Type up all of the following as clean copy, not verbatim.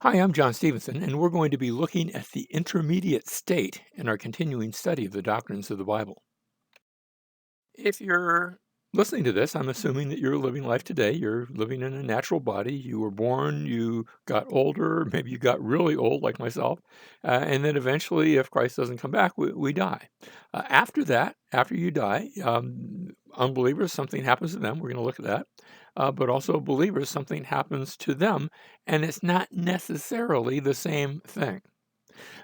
Hi, I'm John Stevenson, and we're going to be looking at the intermediate state in our continuing study of the doctrines of the Bible. If you're listening to this, I'm assuming that you're living life today. You're living in a natural body. You were born, you got older, maybe you got really old, like myself, and then eventually, if Christ doesn't come back, we die. After that, after you die, unbelievers, something happens to them. We're going to look at that. But also, believers, something happens to them, and it's not necessarily the same thing.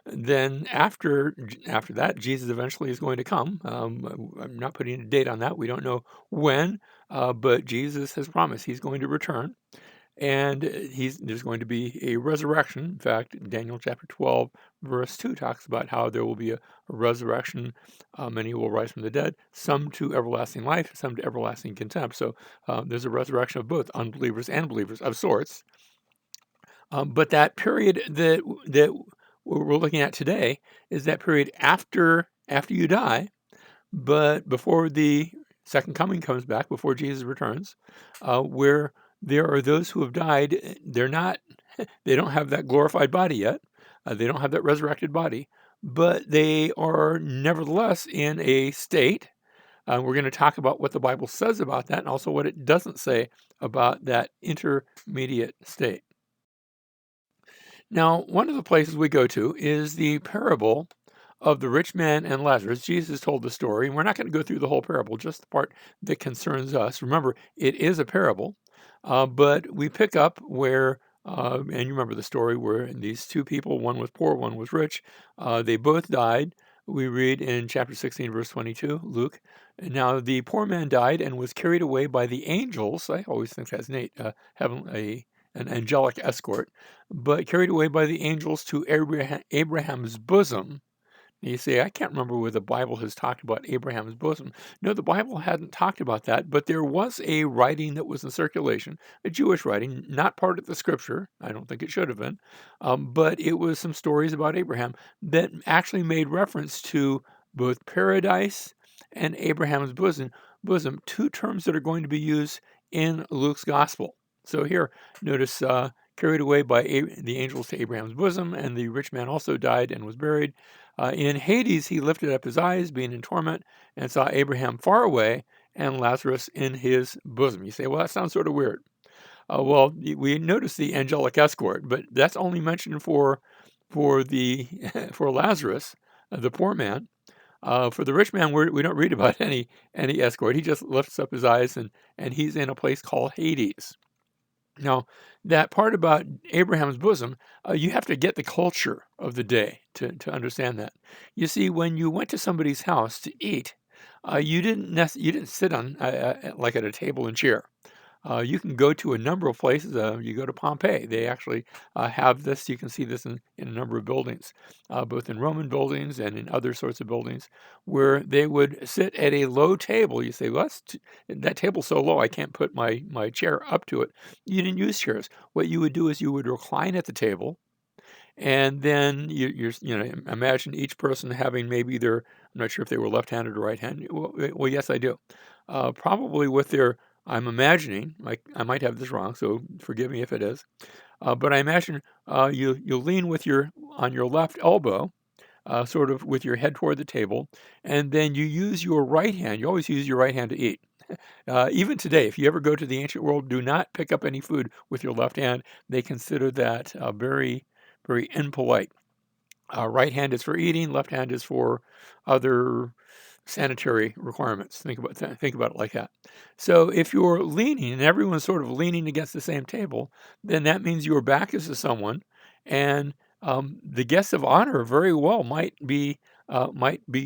Then after that, Jesus eventually is going to come. I'm not putting a date on that. We don't know when, but Jesus has promised he's going to return, and there's going to be a resurrection. In fact, Daniel chapter 12, verse 2 talks about how there will be a resurrection. Many will rise from the dead, some to everlasting life, some to everlasting contempt. So there's a resurrection of both unbelievers and believers of sorts. But that period that we're looking at today is that period after you die, but before the second coming comes back, before Jesus returns, where there are those who have died. They don't have that glorified body yet. They don't have that resurrected body, but they are nevertheless in a state. We're going to talk about what the Bible says about that and also what it doesn't say about that intermediate state. Now, one of the places we go to is the parable of the rich man and Lazarus. Jesus told the story, and we're not going to go through the whole parable, just the part that concerns us. Remember, it is a parable, but we pick up where, and you remember the story where these two people, one was poor, one was rich, they both died. We read in chapter 16, verse 22, Luke. Now, the poor man died and was carried away by the angels. I always think that's neat, having an angelic escort, but carried away by the angels to Abraham's bosom. And you say, I can't remember where the Bible has talked about Abraham's bosom. No, the Bible hadn't talked about that, but there was a writing that was in circulation, a Jewish writing, not part of the scripture. I don't think it should have been, but it was some stories about Abraham that actually made reference to both paradise and Abraham's bosom, two terms that are going to be used in Luke's gospel. So here, notice carried away by the angels to Abraham's bosom, and the rich man also died and was buried. In Hades, he lifted up his eyes, being in torment, and saw Abraham far away and Lazarus in his bosom. You say, well, that sounds sort of weird. Well, we notice the angelic escort, but that's only mentioned for the for Lazarus, the poor man. For the rich man, we don't read about any escort. He just lifts up his eyes and he's in a place called Hades. Now, that part about Abraham's bosom, you have to get the culture of the day to understand that. You see, when you went to somebody's house to eat, you didn't sit on like at a table and chair. You can go to a number of places. You go to Pompeii. They actually have this. You can see this in a number of buildings, both in Roman buildings and in other sorts of buildings, where they would sit at a low table. You say, well, that table's so low, I can't put my chair up to it. You didn't use chairs. What you would do is you would recline at the table, and then imagine each person having maybe I'm not sure if they were left-handed or right-handed. Well, yes, I do. Probably with their, I'm imagining, like I might have this wrong, so forgive me if it is. But I imagine you lean on your left elbow, sort of with your head toward the table, and then you use your right hand. You always use your right hand to eat. Even today, if you ever go to the ancient world, do not pick up any food with your left hand. They consider that very, very impolite. Right hand is for eating, left hand is for other sanitary requirements. Think about it like that. So if you're leaning and everyone's sort of leaning against the same table, then that means your back is to someone, and the guest of honor very well might be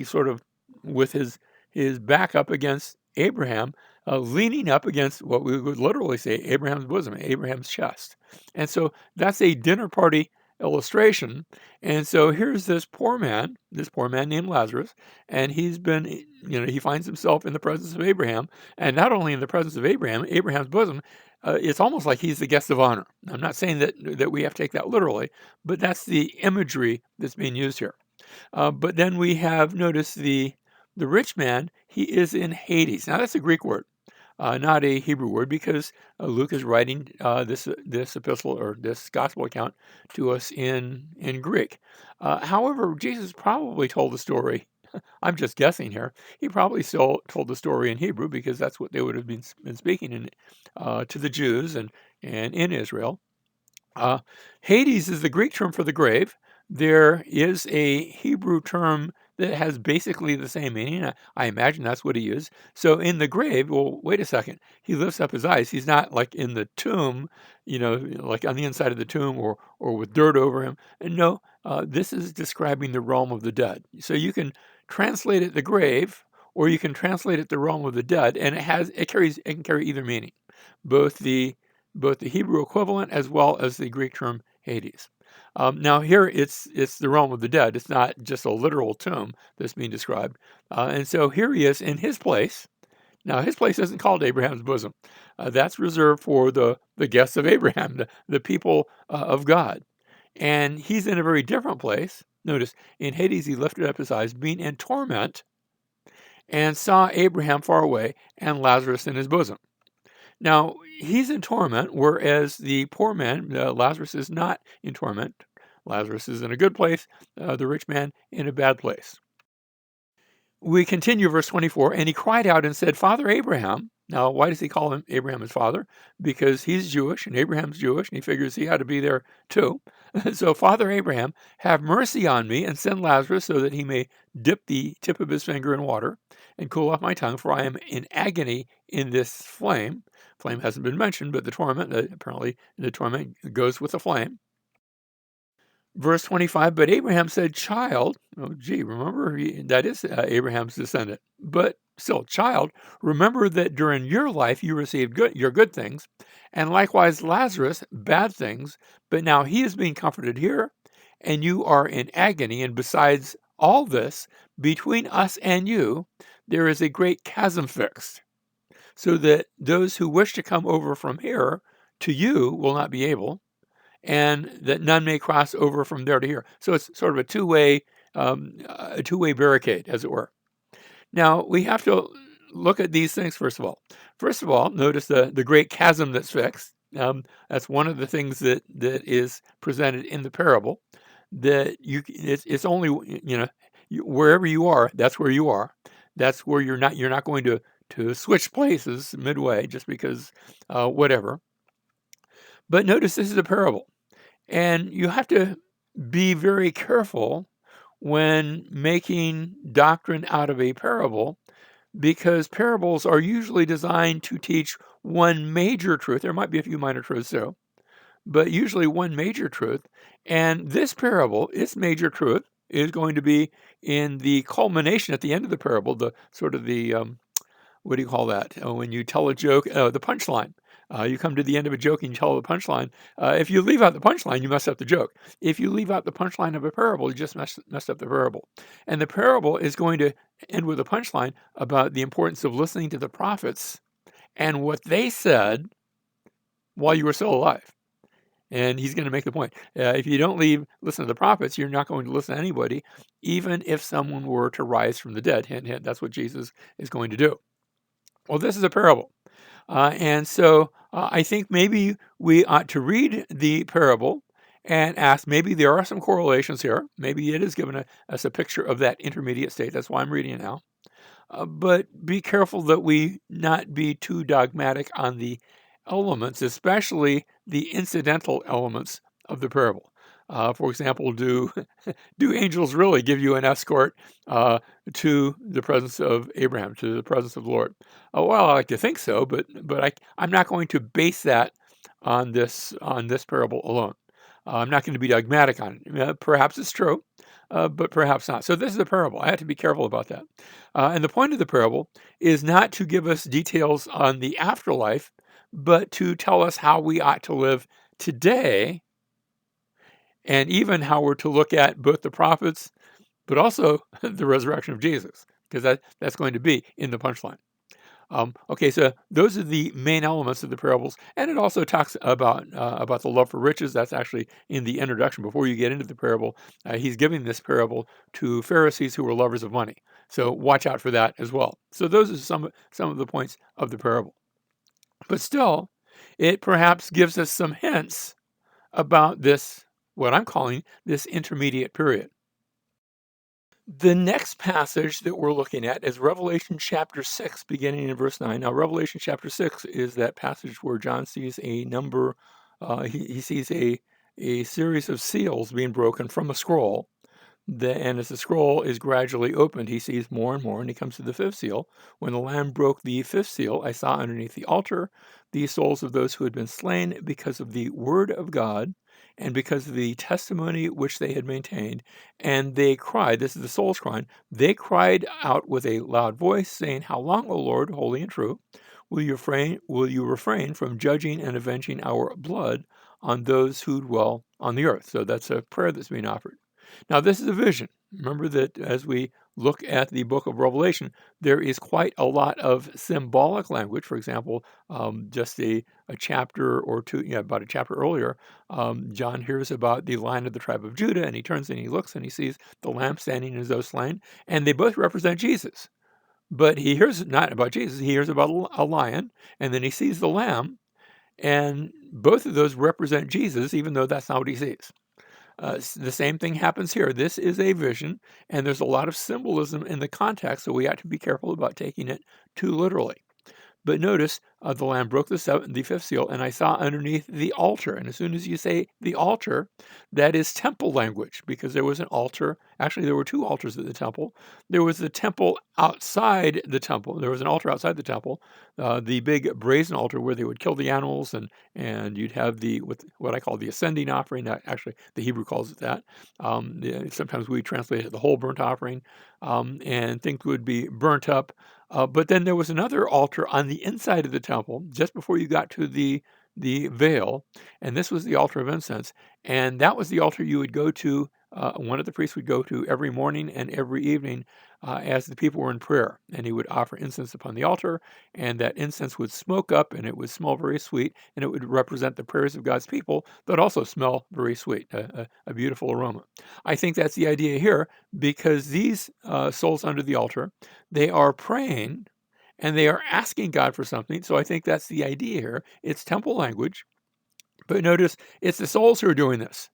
sort of with his back up against Abraham, leaning up against what we would literally say Abraham's bosom, Abraham's chest. And so that's a dinner party illustration. And so here's this poor man named Lazarus, and he finds himself in the presence of Abraham, and not only in the presence of Abraham's bosom. It's almost like he's the guest of honor. I'm not saying that we have to take that literally, but that's the imagery that's being used here. But then we have noticed the rich man. He is in Hades. Now that's a Greek word. not a Hebrew word, because Luke is writing this epistle or this gospel account to us in Greek. However, Jesus probably told the story. I'm just guessing here. He probably still told the story in Hebrew, because that's what they would have been speaking to the Jews and in Israel. Uh, Hades is the Greek term for the grave. There is a Hebrew term that has basically the same meaning. I imagine that's what he used. So in the grave, well, wait a second. He lifts up his eyes. He's not like in the tomb, like on the inside of the tomb, or with dirt over him. And no, this is describing the realm of the dead. So you can translate it the grave, or you can translate it the realm of the dead, and it can carry either meaning, both the both the Hebrew equivalent as well as the Greek term Hades. Now here it's the realm of the dead. It's not just a literal tomb that's being described. And so here he is in his place. Now his place isn't called Abraham's bosom. That's reserved for the guests of Abraham, the people of God. And he's in a very different place. Notice, in Hades he lifted up his eyes, being in torment, and saw Abraham far away and Lazarus in his bosom. Now, he's in torment, whereas the poor man, Lazarus, is not in torment. Lazarus is in a good place, the rich man in a bad place. We continue, verse 24, and he cried out and said, Father Abraham. Now, why does he call him Abraham his father? Because he's Jewish and Abraham's Jewish, and he figures he had to be there too. So, Father Abraham, have mercy on me and send Lazarus so that he may dip the tip of his finger in water and cool off my tongue, for I am in agony in this flame. Flame hasn't been mentioned, but the torment, apparently the torment goes with the flame. Verse 25, but Abraham said, child, oh, gee, remember, that is Abraham's descendant. But still, child, remember that during your life you received your good things, and likewise Lazarus, bad things, but now he is being comforted here, and you are in agony. And besides all this, between us and you, there is a great chasm fixed, so that those who wish to come over from here to you will not be able, and that none may cross over from there to here. So it's sort of a two-way barricade, as it were. Now we have to look at these things first of all. First of all, notice the great chasm that's fixed. That's one of the things that is presented in the parable. That it's only wherever you are, that's where you are. That's where you're not going to switch places midway just because whatever. But notice this is a parable. And you have to be very careful when making doctrine out of a parable, because parables are usually designed to teach one major truth. There might be a few minor truths too, but usually one major truth. And this parable, its major truth, is going to be in the culmination at the end of the parable, the sort of the what do you call that? When you tell a joke, the punchline. You come to the end of a joke and you tell the punchline. If you leave out the punchline, you mess up the joke. If you leave out the punchline of a parable, you just messed up the parable. And the parable is going to end with a punchline about the importance of listening to the prophets and what they said while you were still alive. And he's going to make the point. If you don't listen to the prophets, you're not going to listen to anybody, even if someone were to rise from the dead. Hint, hint, that's what Jesus is going to do. Well, this is a parable. And so I think maybe we ought to read the parable and ask, maybe there are some correlations here. Maybe it is giving us a picture of that intermediate state. That's why I'm reading it now. But be careful that we not be too dogmatic on the elements, especially the incidental elements of the parable. For example, do angels really give you an escort to the presence of Abraham, to the presence of the Lord? Well, I like to think so, but I'm not going to base that on this parable alone. I'm not going to be dogmatic on it. Perhaps it's true, but perhaps not. So this is a parable. I have to be careful about that. And the point of the parable is not to give us details on the afterlife, but to tell us how we ought to live today, and even how we're to look at both the prophets, but also the resurrection of Jesus, because that's going to be in the punchline. Okay, so those are the main elements of the parables, and it also talks about the love for riches. That's actually in the introduction. Before you get into the parable, he's giving this parable to Pharisees who were lovers of money. So watch out for that as well. So those are some of the points of the parable. But still, it perhaps gives us some hints about this, what I'm calling this intermediate period. The next passage that we're looking at is Revelation chapter 6, beginning in verse 9. Now, Revelation chapter 6 is that passage where John sees a number, he sees a series of seals being broken from a scroll. And as the scroll is gradually opened, he sees more and more, and he comes to the fifth seal. When the Lamb broke the fifth seal, I saw underneath the altar the souls of those who had been slain because of the word of God and because of the testimony which they had maintained. And they cried, this is the souls crying, they cried out with a loud voice, saying, How long, O Lord, holy and true, will you refrain from judging and avenging our blood on those who dwell on the earth? So that's a prayer that's being offered. Now, this is a vision. Remember that as we look at the book of Revelation, there is quite a lot of symbolic language. For example, just a chapter or two, about a chapter earlier, John hears about the Lion of the tribe of Judah, and he turns and he looks and he sees the Lamb standing as though slain, and they both represent Jesus. But he hears not about Jesus, he hears about a lion, and then he sees the Lamb, and both of those represent Jesus, even though that's not what he sees. The same thing happens here. This is a vision, and there's a lot of symbolism in the context, so we have to be careful about taking it too literally. But notice the Lamb broke the fifth seal, and I saw underneath the altar. And as soon as you say the altar, that is temple language, because there was an altar. Actually, there were two altars at the temple. There was the temple outside the temple. There was an altar outside the temple, the big brazen altar where they would kill the animals, and you'd have what I call the ascending offering. Actually, the Hebrew calls it that. Sometimes we translate it the whole burnt offering, and things would be burnt up. But then there was another altar on the inside of the temple, just before you got to the veil, and this was the altar of incense, and that was the altar you would go to. One of the priests would go to every morning and every evening as the people were in prayer, and he would offer incense upon the altar, and that incense would smoke up, and it would smell very sweet, and it would represent the prayers of God's people that also smell very sweet, a beautiful aroma. I think that's the idea here, because these souls under the altar, they are praying and they are asking God for something. So I think that's the idea here. It's temple language, but notice it's the souls who are doing this.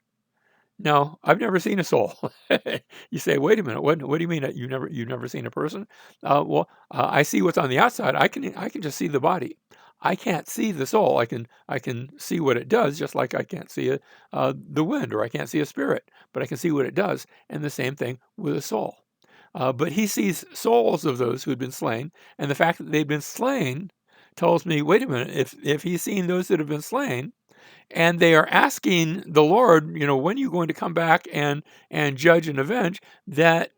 Now, I've never seen a soul. You say, wait a minute, what do you mean that you've never seen a person? I see what's on the outside. I can just see the body. I can't see the soul. I can see what it does, just like I can't see the wind, or I can't see a spirit, but I can see what it does. And the same thing with a soul. But he sees souls of those who had been slain, and the fact that they've been slain tells me, wait a minute, if he's seeing those that have been slain, and they are asking the Lord, when are you going to come back and judge and avenge? That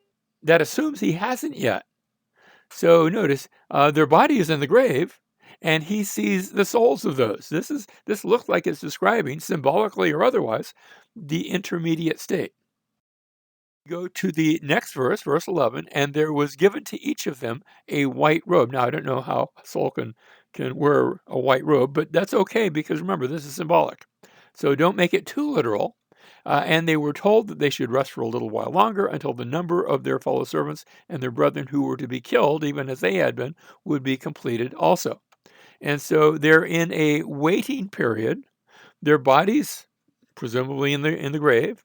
assumes he hasn't yet. So notice their body is in the grave, and he sees the souls of those. This looks like it's describing, symbolically or otherwise, the intermediate state. Go to the next verse, verse 11, and there was given to each of them a white robe. Now, I don't know how a soul can wear a white robe, but that's okay, because remember, this is symbolic. So don't make it too literal. And they were told that they should rest for a little while longer until the number of their fellow servants and their brethren who were to be killed, even as they had been, would be completed also. And so they're in a waiting period. Their bodies, presumably in the grave,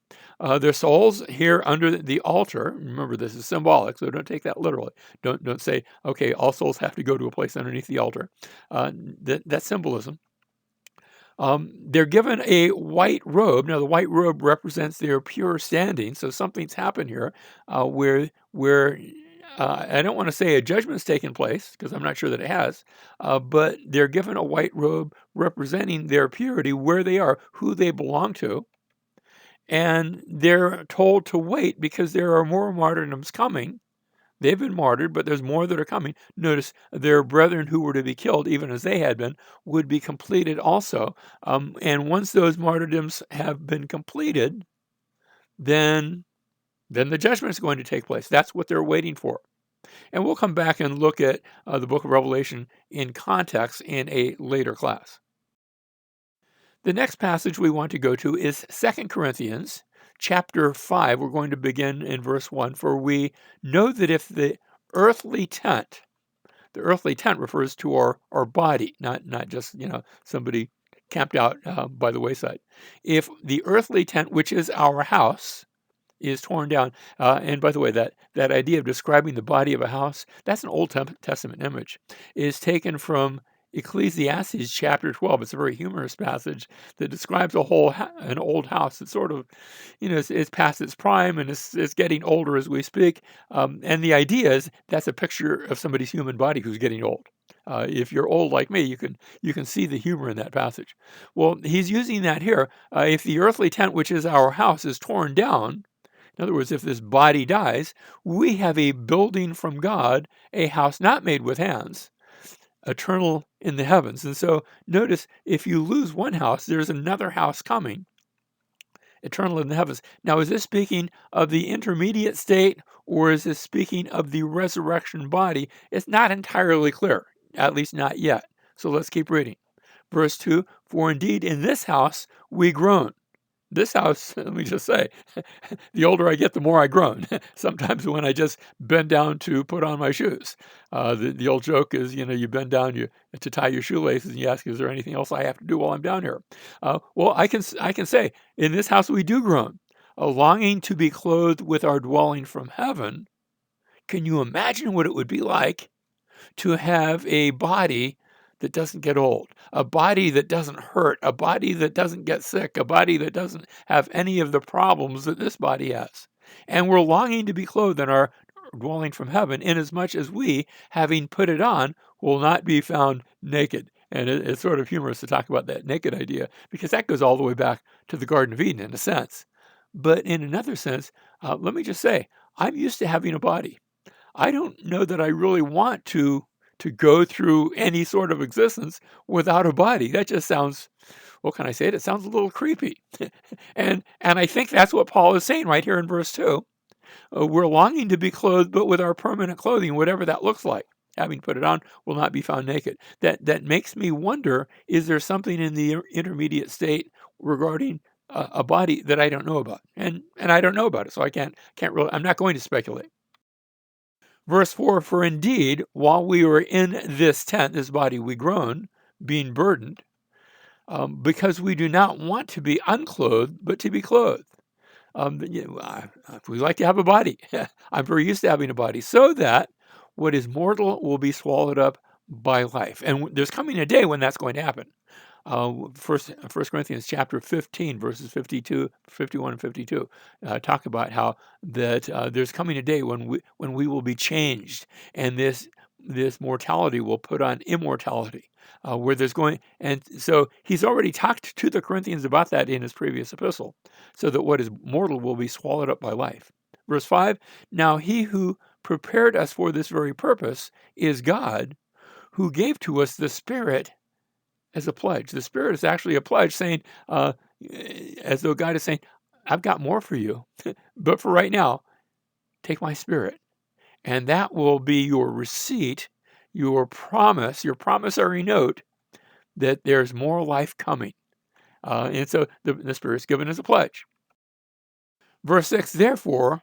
their souls here under the altar. Remember, this is symbolic, so don't take that literally. Don't say, okay, all souls have to go to a place underneath the altar. That's symbolism. They're given a white robe. Now, the white robe represents their pure standing. So something's happened here where I don't want to say a judgment's taken place, because I'm not sure that it has, but they're given a white robe representing their purity, where they are, who they belong to. And they're told to wait because there are more martyrdoms coming. They've been martyred, but there's more that are coming. Notice their brethren who were to be killed, even as they had been, would be completed also. And once those martyrdoms have been completed, then the judgment is going to take place. That's what they're waiting for. And we'll come back and look at the book of Revelation in context in a later class. The next passage we want to go to is 2 Corinthians chapter 5. We're going to begin in verse 1. For we know that if the earthly tent, The earthly tent refers to our body, not just, somebody camped out by the wayside. If the earthly tent, which is our house, is torn down. And by the way, that idea of describing the body of a house, that's an Old Testament image, is taken from Ecclesiastes chapter 12. It's a very humorous passage that describes an old house that sort of, it's past its prime and it's getting older as we speak. And the idea is that's a picture of somebody's human body who's getting old. If you're old like me, you can see the humor in that passage. Well, he's using that here. If the earthly tent, which is our house, is torn down, in other words, if this body dies, we have a building from God, a house not made with hands, eternal in the heavens. And so notice, if you lose one house, there's another house coming, eternal in the heavens. Now, is this speaking of the intermediate state, or is this speaking of the resurrection body? It's not entirely clear, at least not yet. So let's keep reading. Verse 2, for indeed in this house we groan. This house, let me just say, the older I get, the more I groan. Sometimes when I just bend down to put on my shoes. The old joke is, you bend down to tie your shoelaces and you ask, is there anything else I have to do while I'm down here? Well, I can say, in this house we do groan, a longing to be clothed with our dwelling from heaven. Can you imagine what it would be like to have a body that doesn't get old, a body that doesn't hurt, a body that doesn't get sick, a body that doesn't have any of the problems that this body has? And we're longing to be clothed in our dwelling from heaven, inasmuch as we, having put it on, will not be found naked. And it's sort of humorous to talk about that naked idea, because that goes all the way back to the Garden of Eden in a sense. But in another sense, let me just say, I'm used to having a body. I don't know that I really want to go through any sort of existence without a body. That just sounds, what can I say? It sounds a little creepy. and I think that's what Paul is saying right here in verse 2. We're longing to be clothed, but with our permanent clothing, whatever that looks like. Having put it on, will not be found naked. That makes me wonder, is there something in the intermediate state regarding a body that I don't know about? And I don't know about it, so I can't really, I'm not going to speculate. Verse 4, for indeed, while we were in this tent, this body, we groan, being burdened, because we do not want to be unclothed, but to be clothed. We like to have a body. I'm very used to having a body, so that what is mortal will be swallowed up by life. And there's coming a day when that's going to happen. First Corinthians chapter 15, verses 51 and 52, talk about how that there's coming a day when we will be changed, and this mortality will put on immortality, where there's going. And so he's already talked to the Corinthians about that in his previous epistle, so that what is mortal will be swallowed up by life. Verse 5, now he who prepared us for this very purpose is God, who gave to us the Spirit as a pledge. The Spirit is actually a pledge, saying, as though God is saying, I've got more for you, but for right now, take my Spirit. And that will be your receipt, your promise, your promissory note that there's more life coming. And so the Spirit's given as a pledge. Verse 6, therefore,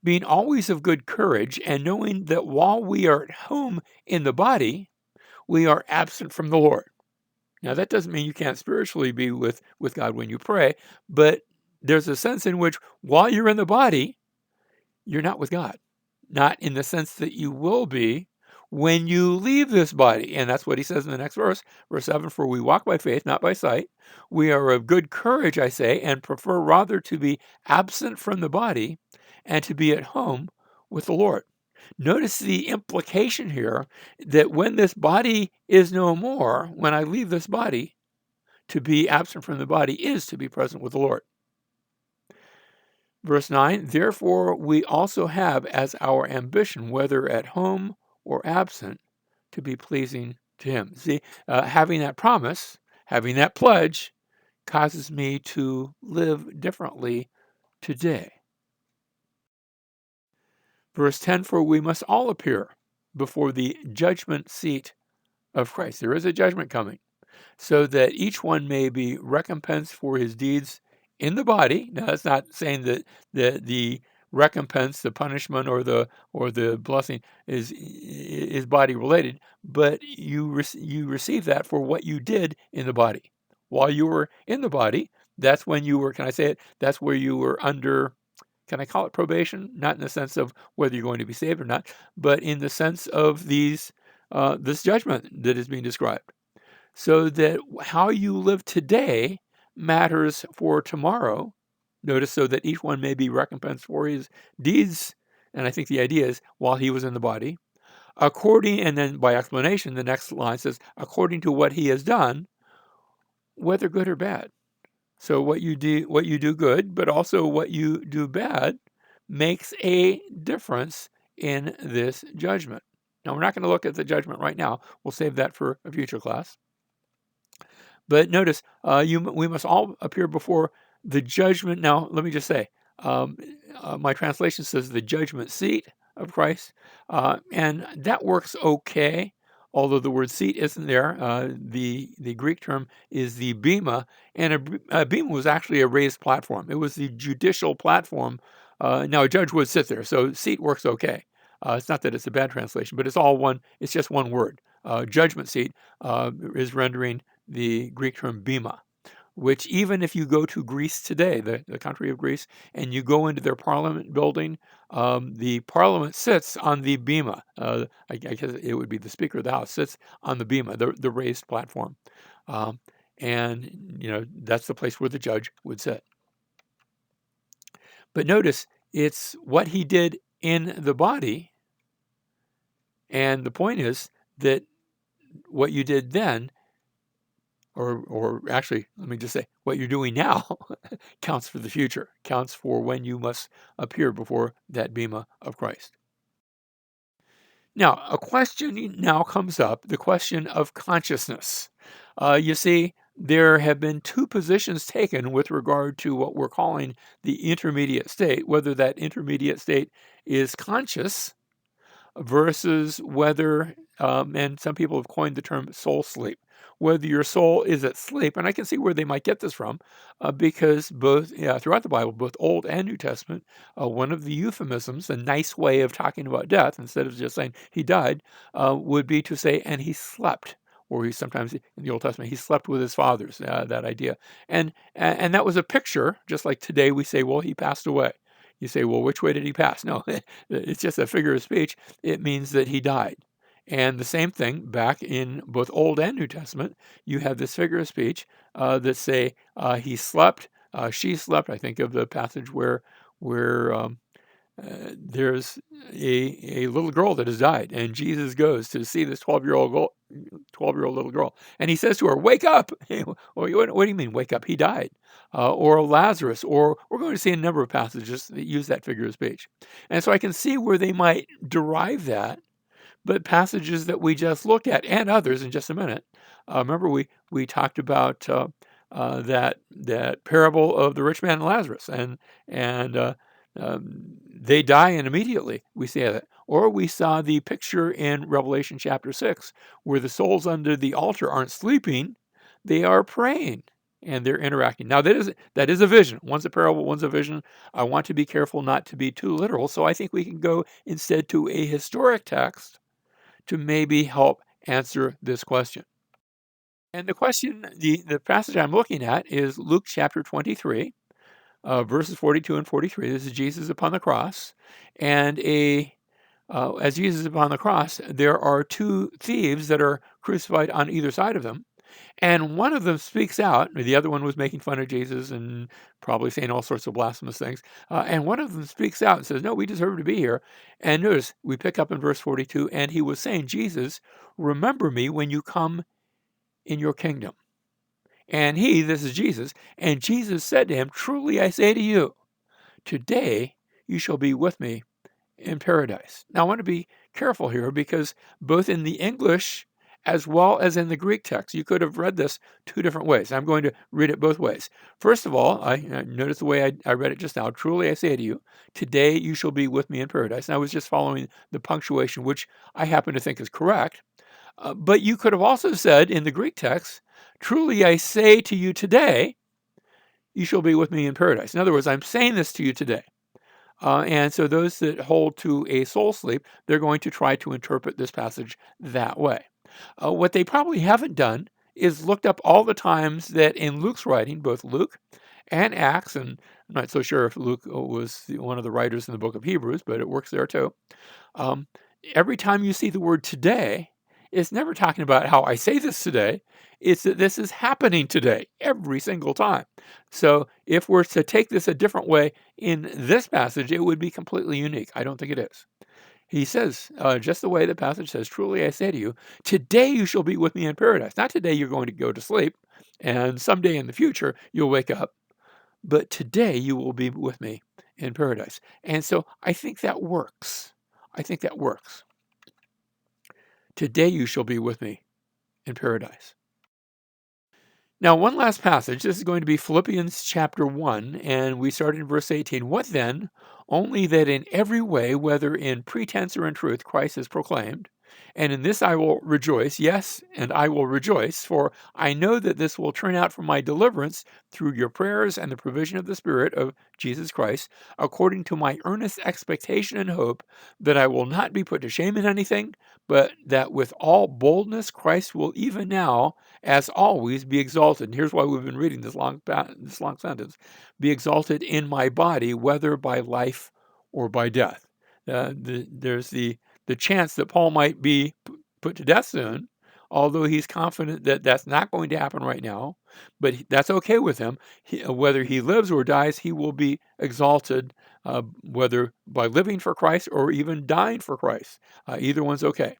being always of good courage, and knowing that while we are at home in the body, we are absent from the Lord. Now, that doesn't mean you can't spiritually be with God when you pray, but there's a sense in which while you're in the body, you're not with God. Not in the sense that you will be when you leave this body. And that's what he says in the next verse, verse 7, for we walk by faith, not by sight. We are of good courage, I say, and prefer rather to be absent from the body and to be at home with the Lord. Notice the implication here that when this body is no more, when I leave this body, to be absent from the body is to be present with the Lord. Verse 9, therefore we also have as our ambition, whether at home or absent, to be pleasing to him. See, having that promise, having that pledge, causes me to live differently today. Verse 10, for we must all appear before the judgment seat of Christ. There is a judgment coming, so that each one may be recompensed for his deeds in the body. Now, that's not saying that the recompense, the punishment, or the blessing is body related, but you receive that for what you did in the body. While you were in the body, that's when you were, can I say it? That's where you were under, can I call it probation? Not in the sense of whether you're going to be saved or not, but in the sense of this judgment that is being described. So that how you live today matters for tomorrow. Notice, so that each one may be recompensed for his deeds. And I think the idea is while he was in the body, according, and then by explanation, the next line says, according to what he has done, whether good or bad. So what you do good, but also what you do bad makes a difference in this judgment. Now, we're not going to look at the judgment right now. We'll save that for a future class. But notice, we must all appear before the judgment. Now, let me just say, um, my translation says the judgment seat of Christ, and that works okay. Although the word seat isn't there, the Greek term is the bema, and a bema was actually a raised platform. It was the judicial platform. Now, a judge would sit there, so seat works okay. It's not that it's a bad translation, but it's all one. It's just one word. Judgment seat is rendering the Greek term bema, which even if you go to Greece today, the country of Greece, and you go into their parliament building, the parliament sits on the bema. I guess it would be the Speaker of the House sits on the bema, the raised platform. And, that's the place where the judge would sit. But notice, it's what he did in the body. And the point is that what you did then, or actually, let me just say, what you're doing now counts for the future, counts for when you must appear before that bema of Christ. Now, a question now comes up, the question of consciousness. You see, there have been two positions taken with regard to what we're calling the intermediate state, whether that intermediate state is conscious versus whether, and some people have coined the term soul sleep, whether your soul is at sleep. And I can see where they might get this from, because both throughout the Bible, both Old and New Testament, one of the euphemisms, a nice way of talking about death, instead of just saying he died, would be to say, and he slept. Or he sometimes in the Old Testament, he slept with his fathers, that idea. And that was a picture, just like today we say, well, he passed away. You say, well, which way did he pass? No, it's just a figure of speech. It means that he died. And the same thing back in both Old and New Testament, you have this figure of speech that say he slept, she slept. I think of the passage where there's a little girl that has died, and Jesus goes to see this 12-year-old little girl, and he says to her, "Wake up!" Well, what do you mean, wake up? He died. Or Lazarus, or we're going to see a number of passages that use that figure of speech, and so I can see where they might derive that. But passages that we just looked at, and others in just a minute. Remember, we talked about that parable of the rich man and Lazarus, and they die, and immediately we see that. Or we saw the picture in Revelation chapter 6, where the souls under the altar aren't sleeping, they are praying, and they're interacting. Now, that is a vision. One's a parable, one's a vision. I want to be careful not to be too literal, so I think we can go instead to a historic text to maybe help answer this question. And the passage I'm looking at is Luke chapter 23, verses 42 and 43. This is Jesus upon the cross. And as Jesus is upon the cross, there are two thieves that are crucified on either side of them. And one of them speaks out. The other one was making fun of Jesus and probably saying all sorts of blasphemous things. And one of them speaks out and says, no, we deserve to be here. And notice, we pick up in verse 42, and he was saying, Jesus, remember me when you come in your kingdom. And this is Jesus, and Jesus said to him, truly I say to you, today you shall be with me in paradise. Now, I want to be careful here, because both in the English as well as in the Greek text, you could have read this two different ways. I'm going to read it both ways. First of all, I notice the way I read it just now. Truly I say to you, today you shall be with me in paradise. And I was just following the punctuation, which I happen to think is correct. But you could have also said in the Greek text, truly I say to you today, you shall be with me in paradise. In other words, I'm saying this to you today. And so those that hold to a soul sleep, they're going to try to interpret this passage that way. What they probably haven't done is looked up all the times that in Luke's writing, both Luke and Acts, and I'm not so sure if Luke was one of the writers in the book of Hebrews, but it works there too. Um, every time you see the word today, it's never talking about how I say this today. It's that this is happening today every single time. So if we're to take this a different way in this passage, it would be completely unique. I don't think it is. He says, just the way the passage says, truly I say to you, today you shall be with me in paradise. Not today you're going to go to sleep, and someday in the future you'll wake up, but today you will be with me in paradise. And so I think that works. I think that works. Today you shall be with me in paradise. Now, one last passage. This is going to be Philippians chapter 1, and we start in verse 18. What then? Only that in every way, whether in pretense or in truth, Christ is proclaimed. And in this I will rejoice, yes, and I will rejoice, for I know that this will turn out for my deliverance through your prayers and the provision of the Spirit of Jesus Christ, according to my earnest expectation and hope that I will not be put to shame in anything, but that with all boldness Christ will even now, as always, be exalted. And here's why we've been reading this long sentence: be exalted in my body, whether by life or by death. There's the chance that Paul might be put to death soon, although he's confident that that's not going to happen right now. But that's okay with him. Whether he lives or dies, he will be exalted, whether by living for Christ or even dying for Christ. Either one's okay.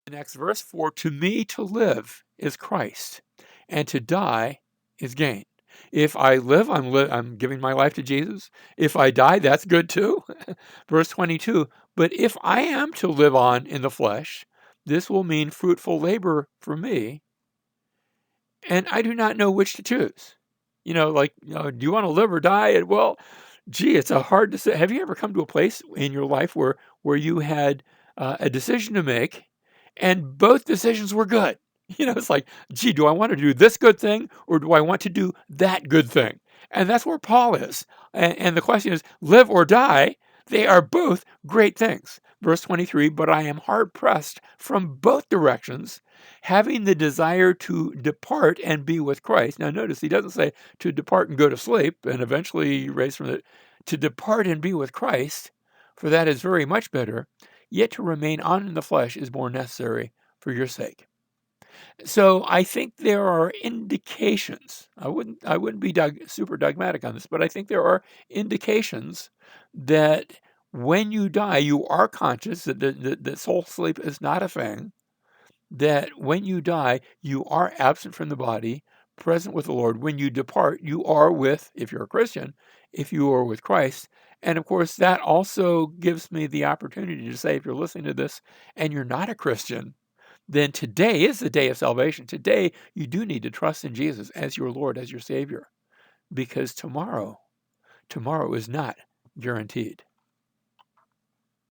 The next verse, for to me to live is Christ, and to die is gain. If I live, I'm giving my life to Jesus. If I die, that's good too. Verse 22, but if I am to live on in the flesh, this will mean fruitful labor for me, and I do not know which to choose. Do you want to live or die? And well, gee, it's a hard decision. Have you ever come to a place in your life where you had a decision to make, and both decisions were good? It's like, gee, do I want to do this good thing or do I want to do that good thing? And that's where Paul is. And the question is, live or die? They are both great things. Verse 23, but I am hard pressed from both directions, having the desire to depart and be with Christ. Now, notice he doesn't say to depart and go to sleep and eventually raise from it. To depart and be with Christ, for that is very much better. Yet to remain on in the flesh is more necessary for your sake. So I think there are indications. I wouldn't be super dogmatic on this, but I think there are indications that when you die, you are conscious that the soul sleep is not a thing. That when you die, you are absent from the body, present with the Lord. When you depart, you are with, if you're a Christian, if you are with Christ. And of course, that also gives me the opportunity to say, if you're listening to this and you're not a Christian, then today is the day of salvation. Today, you do need to trust in Jesus as your Lord, as your Savior, because tomorrow is not guaranteed.